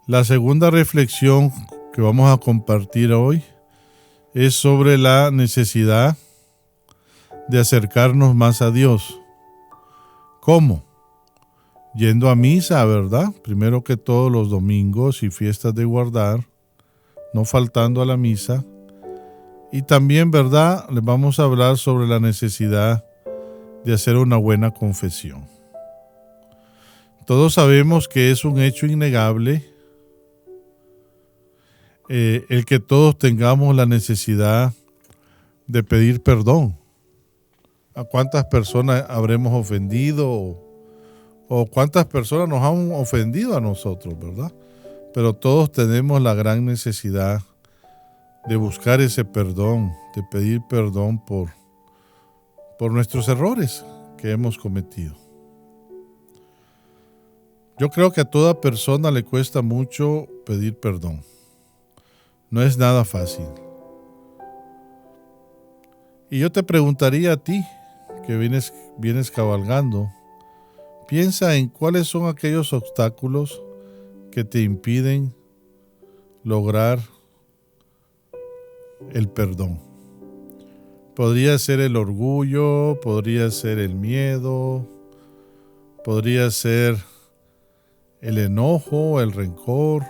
La segunda reflexión que vamos a compartir hoy es sobre la necesidad de acercarnos más a Dios. ¿Cómo? Yendo a misa, ¿verdad? Primero que todos los domingos y fiestas de guardar, no faltando a la misa. Y también, ¿verdad? Les vamos a hablar sobre la necesidad de hacer una buena confesión. Todos sabemos que es un hecho innegable el que todos tengamos la necesidad de pedir perdón. ¿A cuántas personas habremos ofendido o cuántas personas nos han ofendido a nosotros, verdad? Pero todos tenemos la gran necesidad de buscar ese perdón, de pedir perdón por nuestros errores que hemos cometido. Yo creo que a toda persona le cuesta mucho pedir perdón. No es nada fácil. Y yo te preguntaría a ti, que vienes cabalgando, piensa en cuáles son aquellos obstáculos que te impiden lograr el perdón. Podría ser el orgullo, podría ser el miedo, podría ser el enojo, el rencor.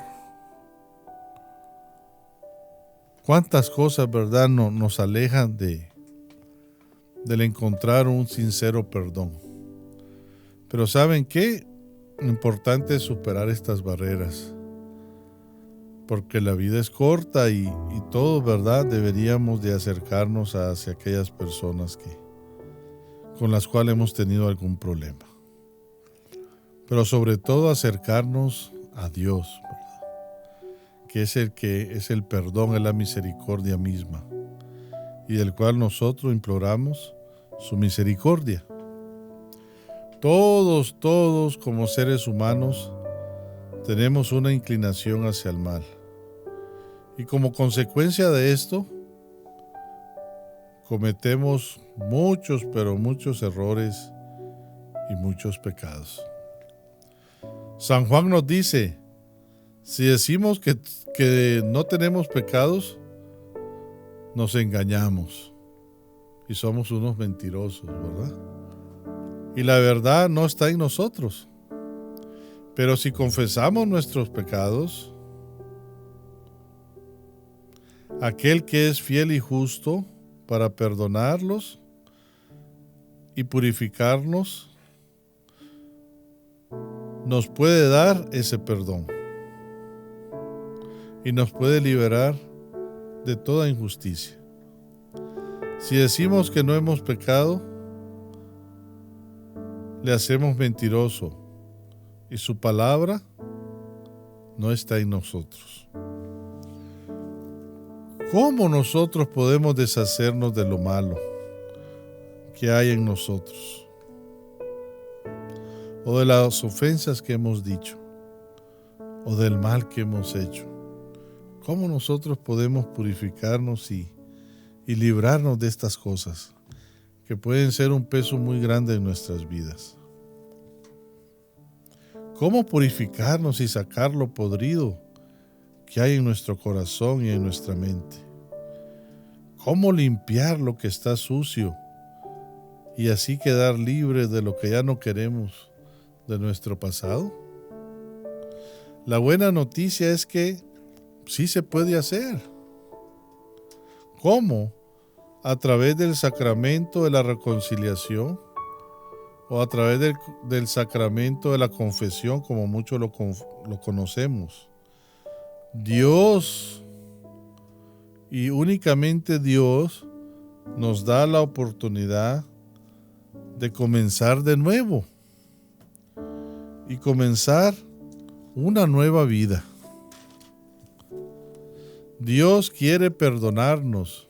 ¿Cuántas cosas, verdad, nos alejan del encontrar un sincero perdón? Pero ¿saben qué? Lo importante es superar estas barreras. Porque la vida es corta y todos, ¿verdad? Deberíamos de acercarnos hacia aquellas personas con las cuales hemos tenido algún problema. Pero sobre todo acercarnos a Dios, ¿verdad? Que es el perdón, es la misericordia misma, y del cual nosotros imploramos su misericordia. Todos como seres humanos tenemos una inclinación hacia el mal. Y como consecuencia de esto, cometemos muchos, pero muchos errores y muchos pecados. San Juan nos dice, si decimos que no tenemos pecados, nos engañamos y somos unos mentirosos, ¿verdad? Y la verdad no está en nosotros. Pero si confesamos nuestros pecados, aquel que es fiel y justo para perdonarlos y purificarnos, nos puede dar ese perdón y nos puede liberar de toda injusticia. Si decimos que no hemos pecado, le hacemos mentiroso y su palabra no está en nosotros. ¿Cómo nosotros podemos deshacernos de lo malo que hay en nosotros? O de las ofensas que hemos dicho, o del mal que hemos hecho. ¿Cómo nosotros podemos purificarnos y librarnos de estas cosas que pueden ser un peso muy grande en nuestras vidas? ¿Cómo purificarnos y sacar lo podrido que hay en nuestro corazón y en nuestra mente? ¿Cómo limpiar lo que está sucio y así quedar libres de lo que ya no queremos de nuestro pasado? La buena noticia es que sí se puede hacer. ¿Cómo? A través del sacramento de la reconciliación o a través del sacramento de la confesión, como muchos lo conocemos. Dios y únicamente Dios nos da la oportunidad de comenzar de nuevo y comenzar una nueva vida. Dios quiere perdonarnos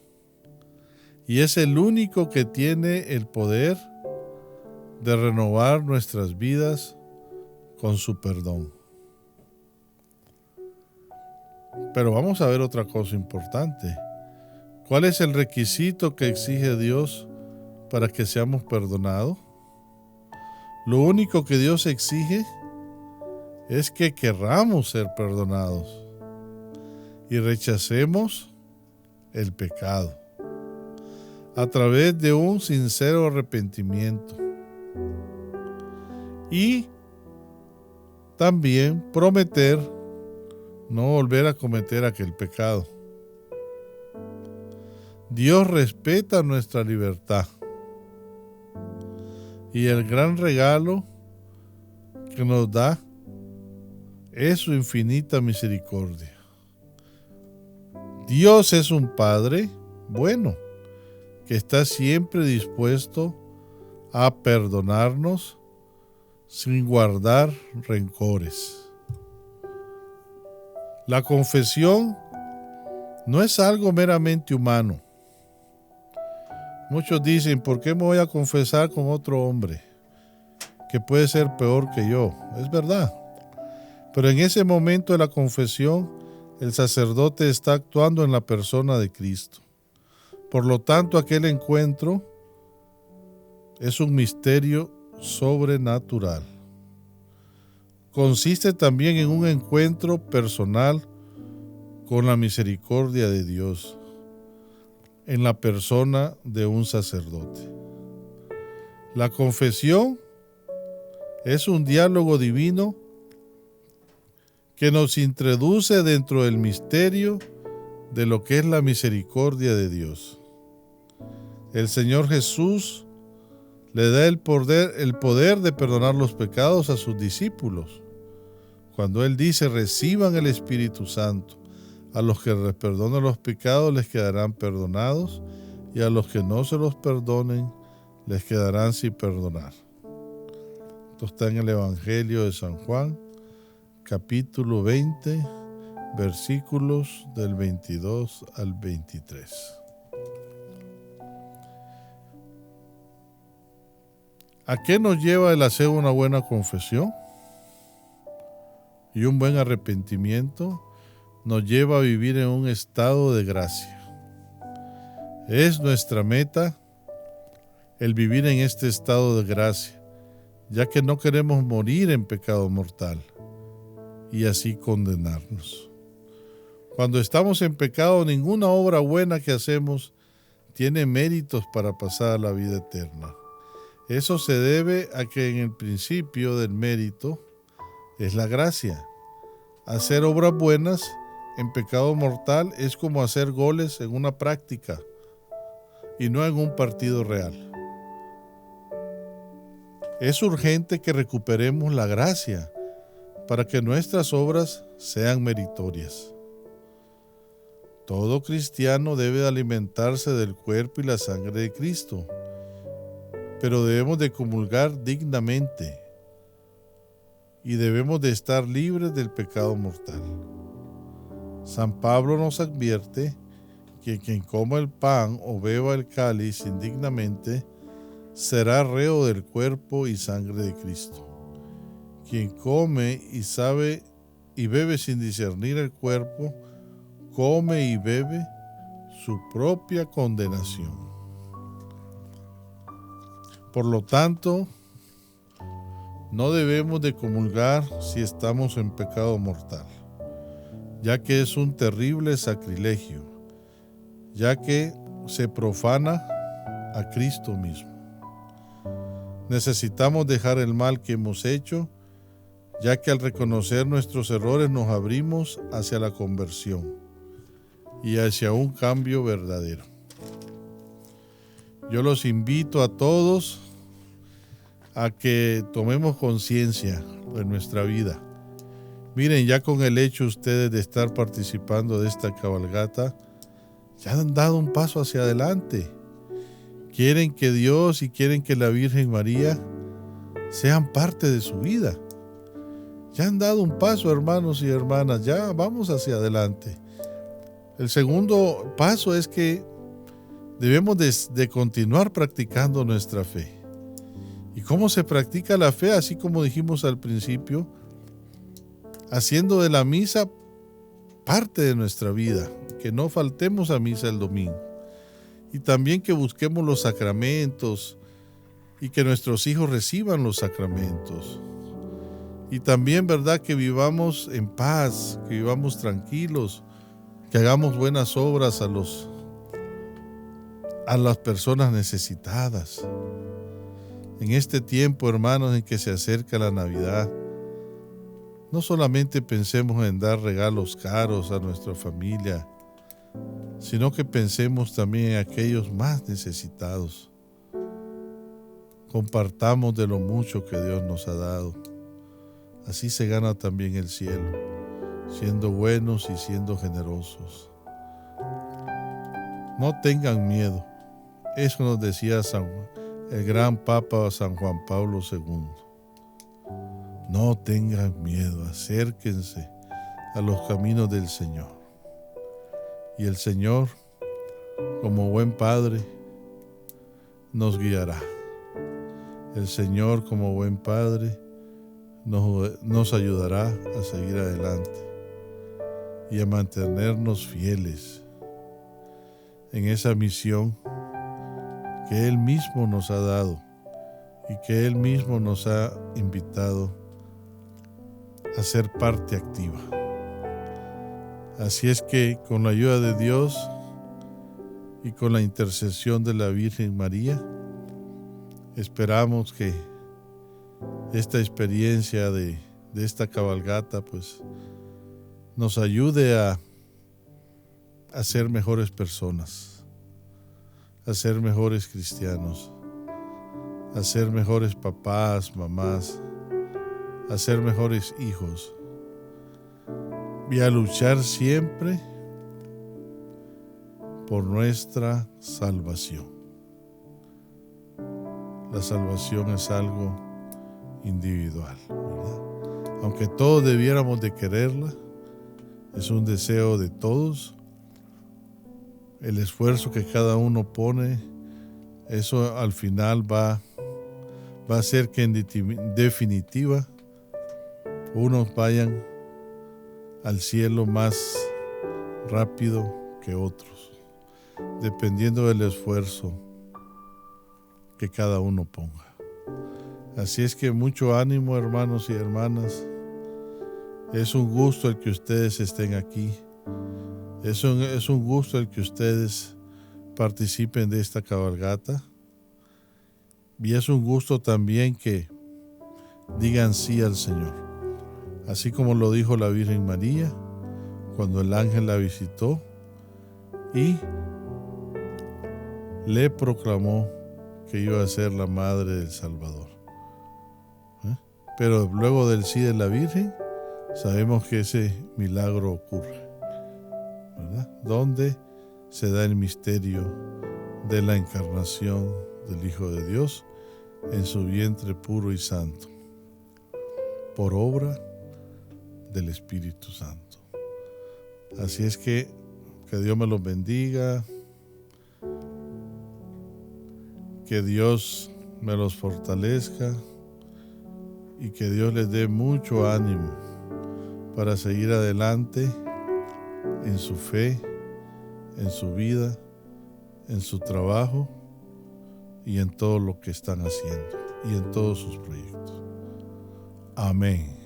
y es el único que tiene el poder de renovar nuestras vidas con su perdón. Pero vamos a ver otra cosa importante. ¿Cuál es el requisito que exige Dios para que seamos perdonados? Lo único que Dios exige es que querramos ser perdonados y rechacemos el pecado a través de un sincero arrepentimiento y también prometer no volver a cometer aquel pecado. Dios respeta nuestra libertad y el gran regalo que nos da es su infinita misericordia. Dios es un Padre bueno que está siempre dispuesto a perdonarnos sin guardar rencores. La confesión no es algo meramente humano. Muchos dicen, ¿por qué me voy a confesar con otro hombre que puede ser peor que yo? Es verdad. Pero en ese momento de la confesión, el sacerdote está actuando en la persona de Cristo. Por lo tanto, aquel encuentro es un misterio sobrenatural. Consiste también en un encuentro personal con la misericordia de Dios en la persona de un sacerdote. La confesión es un diálogo divino que nos introduce dentro del misterio de lo que es la misericordia de Dios. El Señor Jesús le da el poder de perdonar los pecados a sus discípulos. Cuando Él dice, reciban el Espíritu Santo, a los que les perdonen los pecados les quedarán perdonados, y a los que no se los perdonen les quedarán sin perdonar. Esto está en el Evangelio de San Juan, capítulo 20, versículos del 22 al 23. ¿A qué nos lleva el hacer una buena confesión? Y un buen arrepentimiento nos lleva a vivir en un estado de gracia. Es nuestra meta el vivir en este estado de gracia, ya que no queremos morir en pecado mortal y así condenarnos. Cuando estamos en pecado, ninguna obra buena que hacemos tiene méritos para pasar a la vida eterna. Eso se debe a que en el principio del mérito es la gracia. Hacer obras buenas en pecado mortal es como hacer goles en una práctica y no en un partido real. Es urgente que recuperemos la gracia para que nuestras obras sean meritorias. Todo cristiano debe alimentarse del cuerpo y la sangre de Cristo, pero debemos de comulgar dignamente y debemos de estar libres del pecado mortal. San Pablo nos advierte que quien coma el pan o beba el cáliz indignamente será reo del cuerpo y sangre de Cristo. Quien come y sabe y bebe sin discernir el cuerpo, come y bebe su propia condenación. Por lo tanto, no debemos de comulgar si estamos en pecado mortal, ya que es un terrible sacrilegio, ya que se profana a Cristo mismo. Necesitamos dejar el mal que hemos hecho, ya que al reconocer nuestros errores nos abrimos hacia la conversión y hacia un cambio verdadero. Yo los invito a todos a que tomemos conciencia de nuestra vida. Miren, ya con el hecho ustedes de estar participando de esta cabalgata, ya han dado un paso hacia adelante. Quieren que Dios y quieren que la Virgen María sean parte de su vida. Ya han dado un paso, hermanos y hermanas, ya vamos hacia adelante. El segundo paso es que debemos de continuar practicando nuestra fe. ¿Y cómo se practica la fe? Así como dijimos al principio, haciendo de la misa parte de nuestra vida, que no faltemos a misa el domingo. Y también que busquemos los sacramentos y que nuestros hijos reciban los sacramentos. Y también, ¿verdad?, que vivamos en paz, que vivamos tranquilos, que hagamos buenas obras a las personas necesitadas. En este tiempo, hermanos, en que se acerca la Navidad, no solamente pensemos en dar regalos caros a nuestra familia, sino que pensemos también en aquellos más necesitados. Compartamos de lo mucho que Dios nos ha dado. Así se gana también el cielo, siendo buenos y siendo generosos. No tengan miedo. Eso nos decía el gran Papa San Juan Pablo II. No tengan miedo, acérquense a los caminos del Señor. Y el Señor, como buen Padre, nos guiará. El Señor, como buen Padre, nos ayudará a seguir adelante y a mantenernos fieles en esa misión que Él mismo nos ha dado y que Él mismo nos ha invitado a ser parte activa. Así es que con la ayuda de Dios y con la intercesión de la Virgen María, esperamos que esta experiencia de esta cabalgata pues nos ayude a ser mejores personas, a ser mejores cristianos, a ser mejores papás, mamás, a ser mejores hijos y a luchar siempre por nuestra salvación. La salvación es algo individual, ¿verdad? Aunque todos debiéramos de quererla, es un deseo de todos. El esfuerzo que cada uno pone, eso al final va a hacer que en definitiva unos vayan al cielo más rápido que otros, dependiendo del esfuerzo que cada uno ponga. Así es que mucho ánimo, hermanos y hermanas. Es un gusto el que ustedes estén aquí. Es un gusto el que ustedes participen de esta cabalgata. Y es un gusto también que digan sí al Señor. Así como lo dijo la Virgen María cuando el ángel la visitó y le proclamó que iba a ser la madre del Salvador. Pero luego del sí de la Virgen, sabemos que ese milagro ocurre, ¿verdad? Donde se da el misterio de la encarnación del Hijo de Dios en su vientre puro y santo, por obra del Espíritu Santo. Así es que Dios me los bendiga, que Dios me los fortalezca y que Dios les dé mucho ánimo para seguir adelante en su fe, en su vida, en su trabajo y en todo lo que están haciendo y en todos sus proyectos. Amén.